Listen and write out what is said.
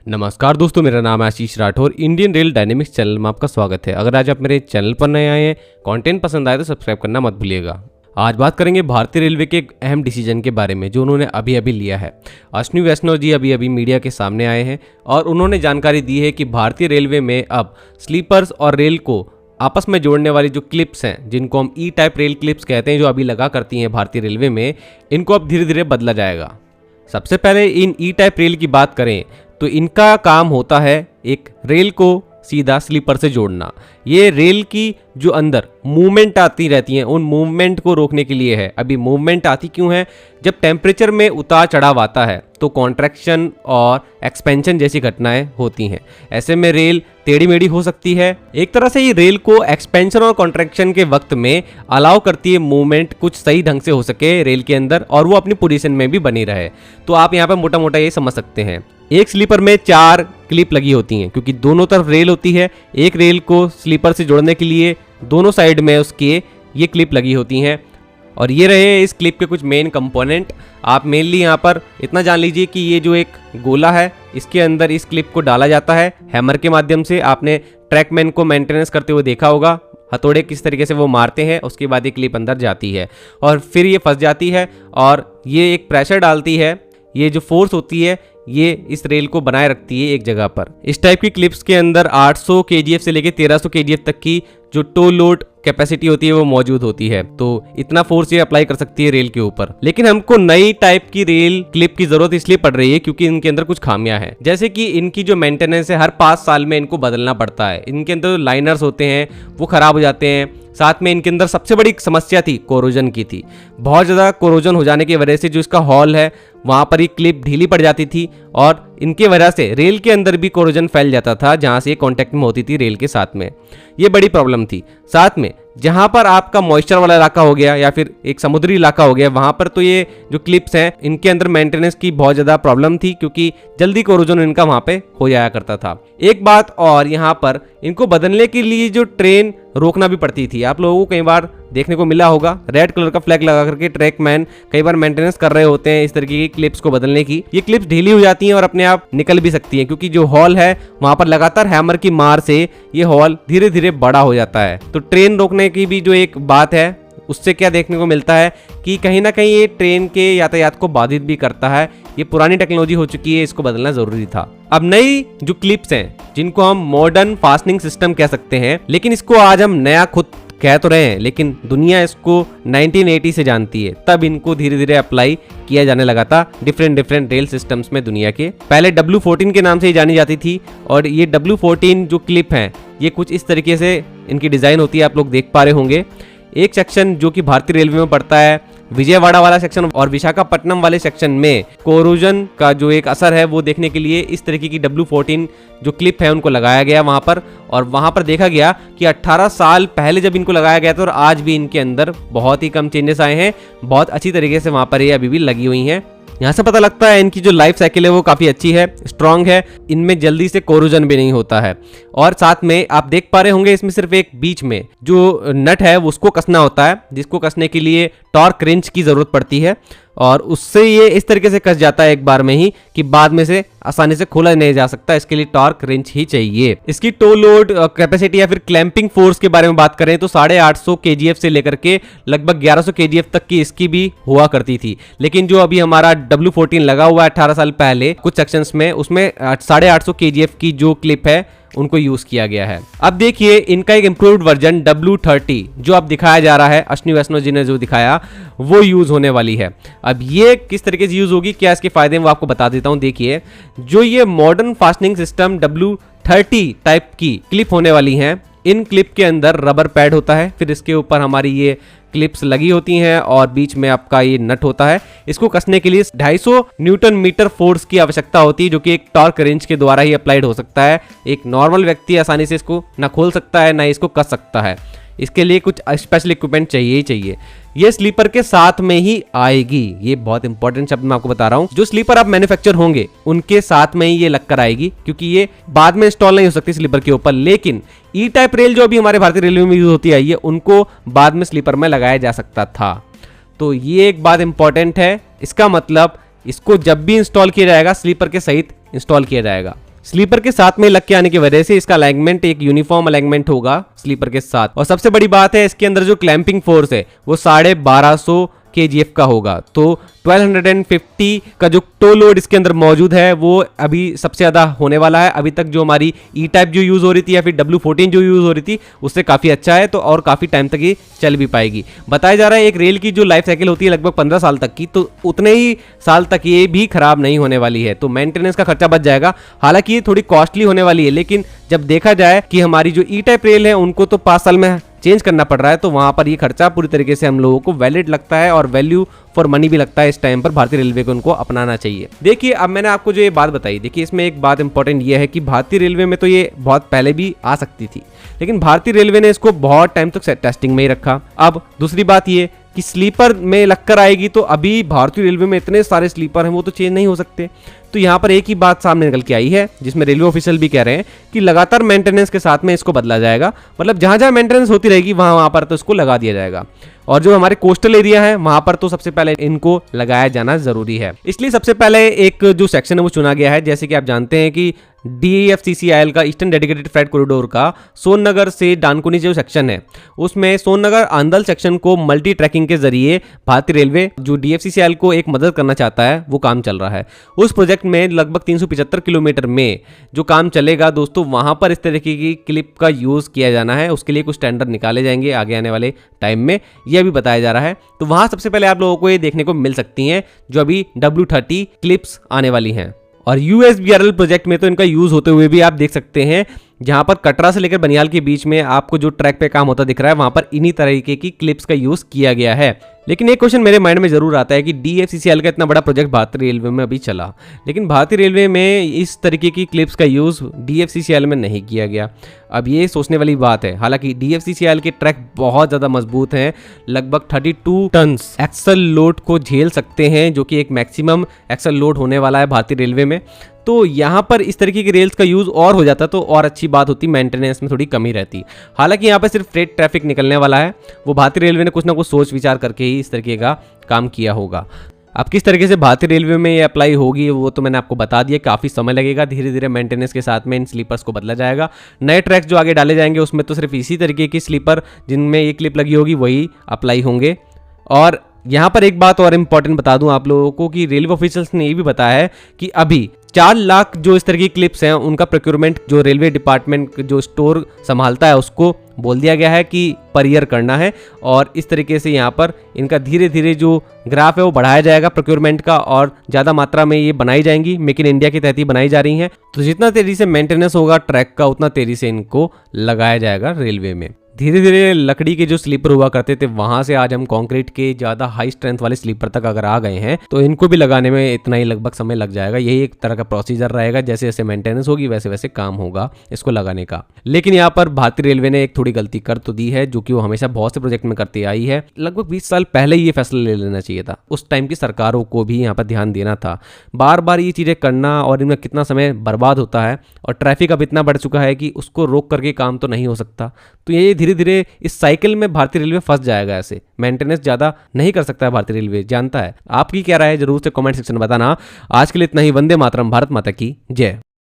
नमस्कार दोस्तों, मेरा नाम है Ashish Rathore. Indian rail dynamics channel में आपका स्वागत है। अगर आज आप मेरे चैनल पर नए आए हैं, कंटेंट पसंद आए तो सब्सक्राइब करना मत भूलिएगा। आज बात करेंगे भारतीय रेलवे के एक अहम डिसीजन के बारे में जो उन्होंने अभी अभी लिया है। अश्विनी वैष्णव जी अभी अभी मीडिया के सामने आए हैं और उन्होंने जानकारी दी है कि भारतीय रेलवे में अब स्लीपर्स और रेल को आपस में जोड़ने वाली जो क्लिप्स हैं, जिनको हम ई टाइप रेल क्लिप्स कहते हैं, जो अभी लगा करती हैं भारतीय रेलवे में, इनको अब धीरे धीरे बदला जाएगा। सबसे पहले इन ई टाइप रेल की बात करें तो इनका काम होता है एक रेल को सीधा स्लीपर से जोड़ना। ये रेल की जो अंदर मूवमेंट आती रहती हैं, उन मूवमेंट को रोकने के लिए है। अभी मूवमेंट आती क्यों है? जब टेम्परेचर में उतार चढ़ाव आता है तो कॉन्ट्रैक्शन और एक्सपेंशन जैसी घटनाएं होती हैं। ऐसे में रेल टेढ़ी मेढ़ी हो सकती है। एक तरह से ये रेल को एक्सपेंशन और कॉन्ट्रैक्शन के वक्त में अलाउ करती है मूवमेंट कुछ सही ढंग से हो सके रेल के अंदर और वो अपनी पोजीशन में भी बनी रहे। तो आप यहाँ पर मोटा मोटा ये समझ सकते हैं। एक स्लीपर में 4 क्लिप लगी होती हैं क्योंकि दोनों तरफ रेल होती है। एक रेल को स्लीपर से जोड़ने के लिए दोनों साइड में उसके ये क्लिप लगी होती हैं और ये रहे इस क्लिप के कुछ मेन कंपोनेंट। आप मेनली यहाँ पर इतना जान लीजिए कि ये जो एक गोला है, इसके अंदर इस क्लिप को डाला जाता है हैमर के माध्यम से। आपने ट्रैकमैन को मेंटेनेंस करते हुए देखा होगा, हथौड़े किस तरीके से वो मारते हैं, उसके बाद ये क्लिप अंदर जाती है और फिर ये फंस जाती है और ये एक प्रेशर डालती है। ये जो फोर्स होती है ये इस रेल को बनाए रखती है एक जगह पर। इस टाइप की क्लिप्स के अंदर 800 kgf से लेकर 1300 kgf तक की जो टो लोड कैपेसिटी होती है वो मौजूद होती है। तो इतना फोर्स ये अप्लाई कर सकती है रेल के ऊपर। लेकिन हमको नई टाइप की रेल क्लिप की जरूरत इसलिए पड़ रही है क्योंकि इनके अंदर कुछ खामियां हैं। जैसे कि इनकी जो मेंटेनेंस है, हर 5 साल में इनको बदलना पड़ता है। इनके अंदर जो लाइनर्स होते हैं वो खराब हो जाते हैं। साथ में इनके अंदर सबसे बड़ी समस्या थी कोरोजन की थी। बहुत ज़्यादा कोरोजन हो जाने की वजह से जो इसका हॉल है वहाँ पर ये क्लिप ढीली पड़ जाती थी और इनके वजह से रेल के अंदर भी कोरोजन फैल जाता था जहाँ से ये कॉन्टैक्ट में होती थी रेल के साथ में। ये बड़ी प्रॉब्लम थी। साथ में जहाँ पर आपका मॉइस्चर वाला इलाका हो गया या फिर एक समुद्री इलाका हो गया, वहाँ पर तो ये जो क्लिप्स हैं इनके अंदर मेंटेनेंस की बहुत ज़्यादा प्रॉब्लम थी क्योंकि जल्दी कोरोजन इनका वहाँ पे हो जाया करता था। एक बात और, यहाँ पर इनको बदलने के लिए जो ट्रेन रोकना भी पड़ती थी। आप लोगों को कई बार देखने को मिला होगा, रेड कलर का फ्लैग लगा करके ट्रैकमैन कई बार मेंटेनेंस कर रहे होते हैं इस तरीके की क्लिप्स को बदलने की। ये क्लिप्स ढीली हो जाती हैं और अपने आप निकल भी सकती हैं क्योंकि जो हॉल है वहां पर लगातार हैमर की मार से ये हॉल धीरे धीरे बड़ा हो जाता है। तो ट्रेन रोकने की भी जो एक बात है उससे क्या देखने को मिलता है कि कहीं ना कहीं ये ट्रेन के यातायात को बाधित भी करता है। ये पुरानी टेक्नोलॉजी हो चुकी है, इसको बदलना जरूरी था। अब नई जो क्लिप्स हैं जिनको हम मॉडर्न फास्टनिंग सिस्टम कह सकते हैं, लेकिन इसको आज हम नया खुद कह तो रहे हैं लेकिन दुनिया इसको 1980 से जानती है। तब इनको धीरे धीरे अप्लाई किया जाने लगा था डिफरेंट रेल सिस्टम्स में दुनिया के। पहले W14 के नाम से ही जानी जाती थी और ये W14 जो क्लिप हैं ये कुछ इस तरीके से इनकी डिज़ाइन होती है, आप लोग देख पा रहे होंगे। एक सेक्शन जो कि भारतीय रेलवे में पड़ता है, विजयवाड़ा वाला सेक्शन और विशाखापट्टनम वाले सेक्शन में कोरोजन का जो एक असर है वो देखने के लिए इस तरीके की W14 जो क्लिप है उनको लगाया गया वहां पर। और वहां पर देखा गया कि 18 साल पहले जब इनको लगाया गया था और आज भी इनके अंदर बहुत ही कम चेंजेस आए हैं। बहुत अच्छी तरीके से वहां पर ये अभी भी लगी हुई हैं। यहाँ से पता लगता है इनकी जो लाइफ साइकिल है वो काफ़ी अच्छी है, स्ट्रांग है, इनमें जल्दी से कोरोजन भी नहीं होता है। और साथ में आप देख पा रहे होंगे इसमें सिर्फ एक बीच में जो नट है उसको कसना होता है, जिसको कसने के लिए टॉर्क रिंच की ज़रूरत पड़ती है और उससे ये इस तरीके से कस जाता है एक बार में ही कि बाद में से आसानी से खोला नहीं जा सकता। इसके लिए टॉर्क रिंच ही चाहिए। इसकी टो लोड कैपेसिटी या फिर क्लैंपिंग फोर्स के बारे में बात करें तो 850 kgf से लेकर के लगभग 1100 kgf तक की इसकी भी हुआ करती थी। लेकिन जो अभी हमारा W14 लगा हुआ है 18 साल पहले कुछ सेक्शंस में, उसमें 850 kgf की जो क्लिप है उनको यूज किया गया है। अब देखिए इनका एक इंप्रूव्ड वर्जन W30 जो अब दिखाया जा रहा है, अश्विनी वैष्णव जी ने जो दिखाया वो यूज होने वाली है। अब ये किस तरीके से यूज होगी, क्या इसके फायदे मैं आपको बता देता हूं। देखिए जो ये modern fastening system W30 type की क्लिप होने वाली हैं, इन क्लिप के अंदर रबर पैड होता है, फिर इसके ऊपर हमारी ये क्लिप्स लगी होती हैं और बीच में आपका ये नट होता है। इसको कसने के लिए 250 न्यूटन मीटर फोर्स की आवश्यकता होती है जो कि एक टॉर्क रेंज के द्वारा ही अप्लाइड हो सकता है। एक नॉर्मल व्यक्ति आसानी से इसको ना खोल सकता है ना इसको कस सकता है। इसके लिए कुछ स्पेशल इक्विपमेंट चाहिए ही चाहिए। ये स्लीपर के साथ में ही आएगी, ये बहुत इंपॉर्टेंट शब्द मैं आपको बता रहा हूँ। जो स्लीपर आप मैन्युफैक्चर होंगे उनके साथ में ही ये लगकर आएगी क्योंकि ये बाद में इंस्टॉल नहीं हो सकती स्लीपर के ऊपर। लेकिन ई टाइप रेल जो अभी हमारे भारतीय रेलवे में यूज होती आई है उनको बाद में स्लीपर में लगाया जा सकता था। तो ये एक बात इंपॉर्टेंट है। इसका मतलब इसको जब भी इंस्टॉल किया जाएगा स्लीपर के सहित इंस्टॉल किया जाएगा। स्लीपर के साथ में लग के आने की वजह से इसका अलाइनमेंट एक यूनिफॉर्म अलाइनमेंट होगा स्लीपर के साथ। और सबसे बड़ी बात है, इसके अंदर जो क्लैंपिंग फोर्स है वो 1250 kgf का होगा। तो 1250 का जो टो लोड इसके अंदर मौजूद है वो अभी सबसे ज़्यादा होने वाला है। अभी तक जो हमारी ई टाइप जो यूज़ हो रही थी या फिर W14 जो यूज़ हो रही थी उससे काफ़ी अच्छा है, तो और काफ़ी टाइम तक ये चल भी पाएगी। बताया जा रहा है एक रेल की जो लाइफ साइकिल होती है लगभग 15 साल तक की, तो उतने ही साल तक ये भी खराब नहीं होने वाली है, तो मेंटेनेंस का खर्चा बच जाएगा। हालांकि ये थोड़ी कॉस्टली होने वाली है, लेकिन जब देखा जाए कि हमारी जो ई टाइप रेल है उनको तो 5 साल में चेंज करना पड़ रहा है, तो वहां पर ये खर्चा पूरी तरीके से हम लोगों को वैलिड लगता है और वैल्यू फॉर मनी भी लगता है। इस टाइम पर भारतीय रेलवे को उनको अपनाना चाहिए। देखिए, अब मैंने आपको जो ये बात बताई, देखिए इसमें एक बात इंपॉर्टेंट ये है कि भारतीय रेलवे में तो ये बहुत पहले भी आ सकती थी, लेकिन भारतीय रेलवे ने इसको बहुत टाइम तक टेस्टिंग में ही रखा। अब दूसरी बात ये कि स्लीपर में लगकर आएगी, तो अभी भारतीय रेलवे में इतने सारे स्लीपर हैं वो तो चेंज नहीं हो सकते। तो यहाँ पर एक ही बात सामने निकल के आई है, जिसमें रेलवे ऑफिशियल भी कह रहे हैं कि लगातार मेंटेनेंस के साथ में इसको बदला जाएगा। मतलब जहां जहां मेंटेनेंस होती रहेगी वहां पर तो इसको लगा दिया जाएगा। और जो हमारे कोस्टल एरिया है वहां पर तो सबसे पहले इनको लगाया जाना जरूरी है। इसलिए सबसे पहले एक जो सेक्शन है वो चुना गया है। जैसे कि आप जानते हैं कि DFCCIL का ईस्टर्न डेडिकेटेड फ्रेट कॉरिडोर का सोननगर से डानकुनी जो सेक्शन है उसमें सोननगर आंदल सेक्शन को मल्टी ट्रैकिंग के जरिए भारतीय रेलवे जो DFCCIL को एक मदद करना चाहता है वो काम चल रहा है। उस प्रोजेक्ट में लगभग 375 किलोमीटर में जो काम चलेगा दोस्तों, वहां पर इस तरीके की क्लिप का यूज किया जाना है। उसके लिए कुछ टेंडर निकाले जाएंगे आगे आने वाले टाइम में, यह भी बताया जा रहा है। तो वहां सबसे पहले आप लोगों को ये देखने को मिल सकती हैं जो अभी W30 क्लिप्स आने वाली हैं। और USBRL प्रोजेक्ट में तो इनका यूज होते हुए भी आप देख सकते हैं, जहां पर कटरा से लेकर बनियाल के बीच में आपको जो ट्रैक पे काम होता दिख रहा है वहां पर इन्हीं तरीके की क्लिप्स का यूज किया गया है। लेकिन एक क्वेश्चन मेरे माइंड में जरूर आता है कि DFCCIL का इतना बड़ा प्रोजेक्ट भारतीय रेलवे में अभी चला, लेकिन भारतीय रेलवे में इस तरीके की क्लिप्स का यूज DFCCIL में नहीं किया गया। अब ये सोचने वाली बात है। हालांकि DFCCIL के ट्रैक बहुत ज़्यादा मजबूत हैं, लगभग 32 टन एक्सल लोड को झेल सकते हैं, जो कि एक मैक्सिमम एक्सल लोड होने वाला है भारतीय रेलवे में। तो यहाँ पर इस तरीके की रेल्स का यूज़ और हो जाता तो और अच्छी बात होती, मेंटेनेंस में थोड़ी कमी रहती। हालांकि यहाँ पर सिर्फ फ्रेट ट्रैफिक निकलने वाला है, वो भारतीय रेलवे ने कुछ ना कुछ सोच विचार करके ही इस तरीके का काम किया होगा। अब किस तरीके से भारतीय रेलवे में ये अप्लाई होगी वो तो मैंने आपको बता दिया, काफ़ी समय लगेगा। धीरे धीरे मेंटेनेंस के साथ में इन स्लीपर्स को बदला जाएगा। नए ट्रैक्स जो आगे डाले जाएंगे उसमें तो सिर्फ इसी तरीके की स्लीपर जिनमें ये क्लिप लगी होगी वही अप्लाई होंगे। और यहाँ पर एक बात और इम्पॉर्टेंट बता दूं आप लोगों को कि रेलवे ऑफिशियल्स ने ये भी बताया है कि अभी 4 लाख जो इस तरह की क्लिप्स हैं उनका प्रोक्योरमेंट जो रेलवे डिपार्टमेंट जो स्टोर संभालता है उसको बोल दिया गया है कि पर ईयर करना है। और इस तरीके से यहाँ पर इनका धीरे धीरे जो ग्राफ है वो बढ़ाया जाएगा प्रोक्योरमेंट का, और ज़्यादा मात्रा में ये बनाई जाएंगी। मेक इन इंडिया के तहत ही बनाई जा रही हैं, तो जितना तेजी से मेंटेनेंस होगा ट्रैक का उतना तेजी से इनको लगाया जाएगा रेलवे में। धीरे धीरे लकड़ी के जो स्लीपर हुआ करते थे वहां से आज हम कंक्रीट के ज़्यादा हाई स्ट्रेंथ वाले स्लीपर तक अगर आ गए हैं, तो इनको भी लगाने में इतना ही लगभग समय लग जाएगा। यही एक तरह का प्रोसीजर रहेगा, जैसे जैसे मेंटेनेंस होगी वैसे वैसे काम होगा इसको लगाने का। लेकिन यहाँ पर भारतीय रेलवे ने एक थोड़ी गलती कर तो दी है, जो कि वो हमेशा बहुत से प्रोजेक्ट में करती आई है। लगभग 20 साल पहले ये फैसला ले लेना चाहिए था, उस टाइम की सरकारों को भी यहाँ पर ध्यान देना था। बार बार ये चीज़ें करना और इनमें कितना समय बर्बाद होता है, और ट्रैफिक अब इतना बढ़ चुका है कि उसको रोक करके काम तो नहीं हो सकता। तो ये धीरे धीरे इस साइकिल में भारतीय रेलवे फंस जाएगा। ऐसे मेंटेनेंस ज़्यादा नहीं कर सकता है भारतीय रेलवे, जानता है। आपकी क्या राय है जरूर से कमेंट सेक्शन में बताना। आज के लिए इतना ही। वंदे मातरम, भारत माता की जय।